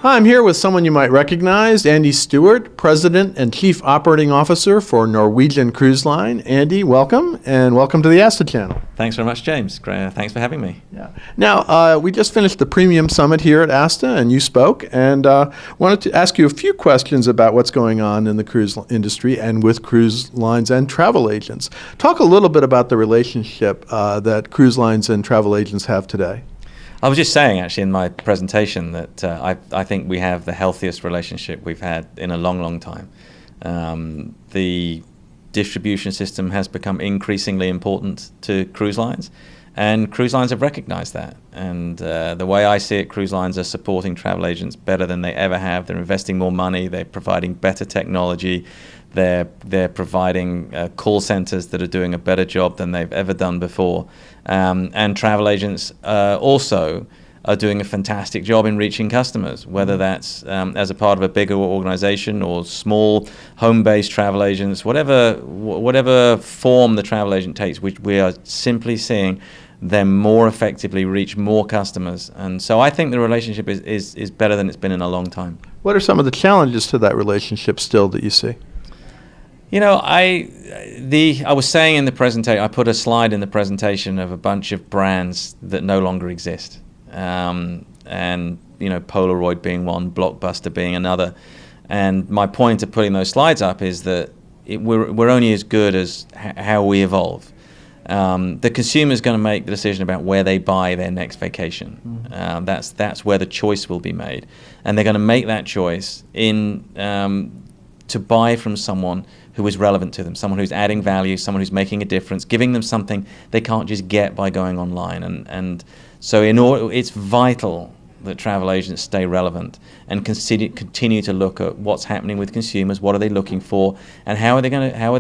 Hi, I'm here with someone you might recognize, Andy Stuart, President and Chief Operating Officer for Norwegian Cruise Line. Andy, welcome, and welcome to the ASTA channel. Thanks very much, James. Thanks for having me. Yeah. Now, we just finished the Premium Summit here at ASTA, and you spoke, and wanted to ask you a few questions about what's going on in the cruise industry and with cruise lines and travel agents. Talk a little bit about the relationship that cruise lines and travel agents have today. I was just saying, actually, in my presentation that I think we have the healthiest relationship we've had in a long, long time. The distribution system has become increasingly important to cruise lines, and cruise lines have recognized that. And the way I see it, cruise lines are supporting travel agents better than they ever have. They're investing more money. They're providing better technology. They're providing call centers that are doing a better job than they've ever done before. And travel agents also are doing a fantastic job in reaching customers, whether that's as a part of a bigger organization or small home-based travel agents, whatever form the travel agent takes, which we are simply seeing them more effectively reach more customers. And so I think the relationship is better than it's been in a long time. What are some of the challenges to that relationship still that you see? You know, I was saying in the presentation, I put a slide in the presentation of a bunch of brands that no longer exist. And, you know, Polaroid being one, Blockbuster being another. And my point of putting those slides up is that we're only as good as how we evolve. The consumer is going to make the decision about where they buy their next vacation. That's where the choice will be made. And they're going to make that choice to buy from someone who is relevant to them, someone who's adding value, someone who's making a difference, giving them something they can't just get by going online. And so it's vital that travel agents stay relevant and continue to look at what's happening with consumers, what are they looking for, and how are they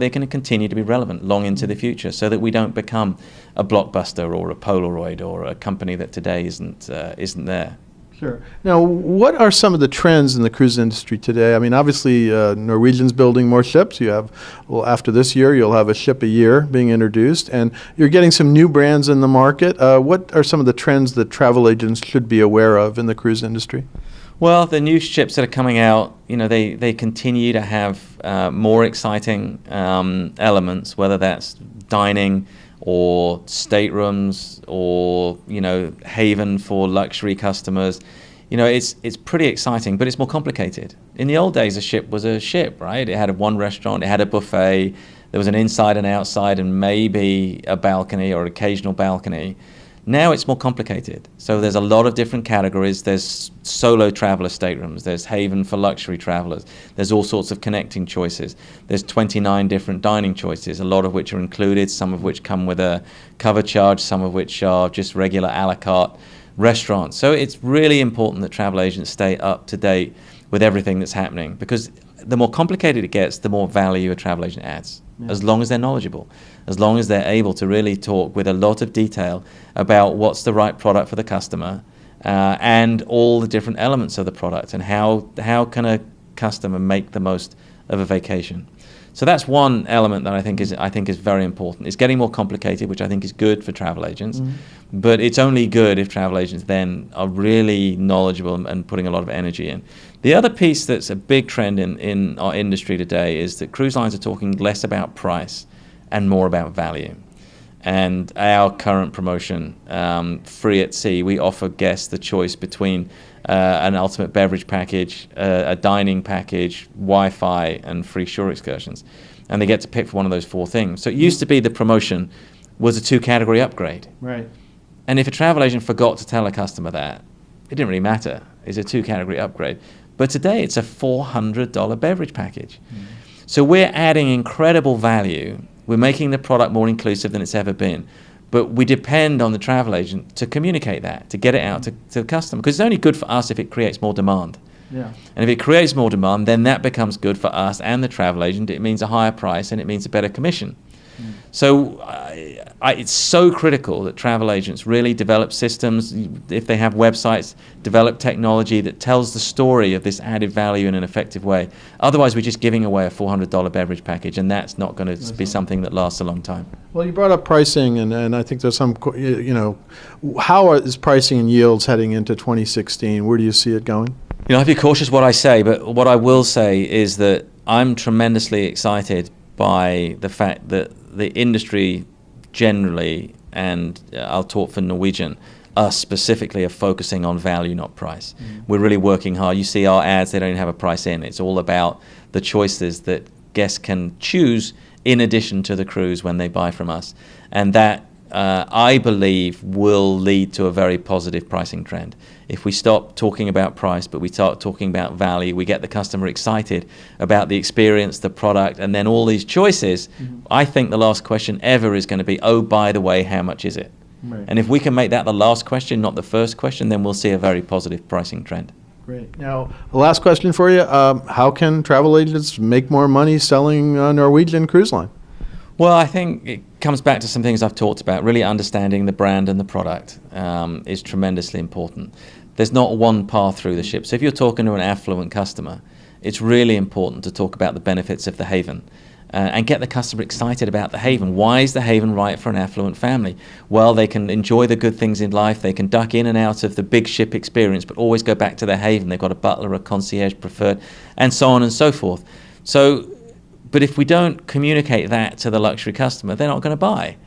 going to continue to be relevant long into the future, so that we don't become a Blockbuster or a Polaroid or a company that today isn't there. Sure. Now, what are some of the trends in the cruise industry today? I mean, obviously, Norwegian's building more ships. You have, well, after this year, you'll have a ship a year being introduced, and you're getting some new brands in the market. What are some of the trends that travel agents should be aware of in the cruise industry? Well, the new ships that are coming out, you know, they continue to have more exciting elements, whether that's dining or staterooms, or, you know, haven for luxury customers. You know, it's pretty exciting, but it's more complicated. In the old days, a ship was a ship, right? It had one restaurant, it had a buffet, there was an inside and outside, and maybe a balcony or occasional balcony. Now it's more complicated. So there's a lot of different categories. There's solo traveler staterooms. There's haven for luxury travelers. There's all sorts of connecting choices. There's 29 different dining choices, a lot of which are included, some of which come with a cover charge, some of which are just regular a la carte restaurants. So it's really important that travel agents stay up to date with everything that's happening, because the more complicated it gets, the more value a travel agent adds. Yeah. As long as they're knowledgeable, as long as they're able to really talk with a lot of detail about what's the right product for the customer, and all the different elements of the product, and how can a customer make the most of a vacation. So that's one element that I think is very important. It's getting more complicated, which I think is good for travel agents, but it's only good if travel agents then are really knowledgeable and putting a lot of energy in. The other piece that's a big trend in our industry today is that cruise lines are talking less about price and more about value. And our current promotion, Free at Sea, we offer guests the choice between an ultimate beverage package, a dining package, Wi-Fi, and free shore excursions. And they get to pick for one of those four things. So it used to be the promotion was a 2-category upgrade. Right. And if a travel agent forgot to tell a customer that, it didn't really matter. It's a 2-category upgrade. But today it's a $400 beverage package. So we're adding incredible value. We're making the product more inclusive than it's ever been. But we depend on the travel agent to communicate that, to get it out to the customer. Because it's only good for us if it creates more demand. Yeah. And if it creates more demand, then that becomes good for us and the travel agent. It means a higher price, and it means a better commission. So it's so critical that travel agents really develop systems, if they have websites, develop technology that tells the story of this added value in an effective way. Otherwise, we're just giving away a $400 beverage package, and that's not going to be something that lasts a long time. Well, you brought up pricing, and I think there's some, you know, how is pricing and yields heading into 2016? Where do you see it going? I have to be cautious what I say, but what I will say is that I'm tremendously excited by the fact that the industry generally, and I'll talk for Norwegian, us specifically, are focusing on value, not price. We're really working hard. You see our ads, they don't even have a price in. It's all about the choices that guests can choose in addition to the cruise when they buy from us. And that, I believe, will lead to a very positive pricing trend. If we stop talking about price, but we start talking about value, we get the customer excited about the experience, the product, and then all these choices, I think the last question ever is going to be, oh, by the way, how much is it? Right. And if we can make that the last question, not the first question, then we'll see a very positive pricing trend. Great. Now, the last question for you. How can travel agents make more money selling Norwegian Cruise Line? Well, I think it comes back to some things I've talked about. Really understanding the brand and the product is tremendously important. There's not one path through the ship. So if you're talking to an affluent customer, it's really important to talk about the benefits of the haven and get the customer excited about the haven. Why is the haven right for an affluent family? Well, they can enjoy the good things in life. They can duck in and out of the big ship experience, but always go back to their haven. They've got a butler, a concierge preferred, and so on and so forth. But if we don't communicate that to the luxury customer, they're not going to buy.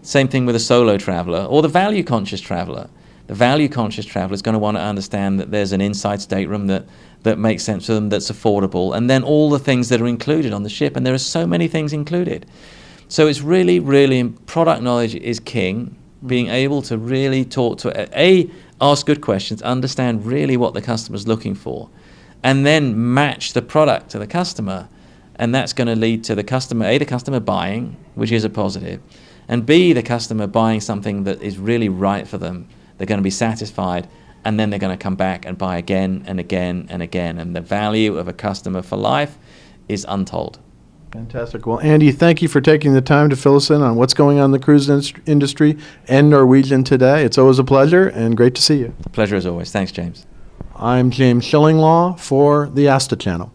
Same thing with a solo traveler or the value-conscious traveler. The value-conscious traveler is going to want to understand that there's an inside stateroom that makes sense to them, that's affordable, and then all the things that are included on the ship. And there are so many things included. So it's really, really, product knowledge is king. Being able to really talk to, ask good questions, understand really what the customer's looking for, and then match the product to the customer. And that's going to lead to the customer buying, which is a positive, and B, the customer buying something that is really right for them. They're going to be satisfied, and then they're going to come back and buy again and again and again. And the value of a customer for life is untold. Fantastic. Well, Andy, thank you for taking the time to fill us in on what's going on in the cruise industry and Norwegian today. It's always a pleasure and great to see you. Pleasure as always. Thanks, James. I'm James Shillinglaw for the ASTA channel.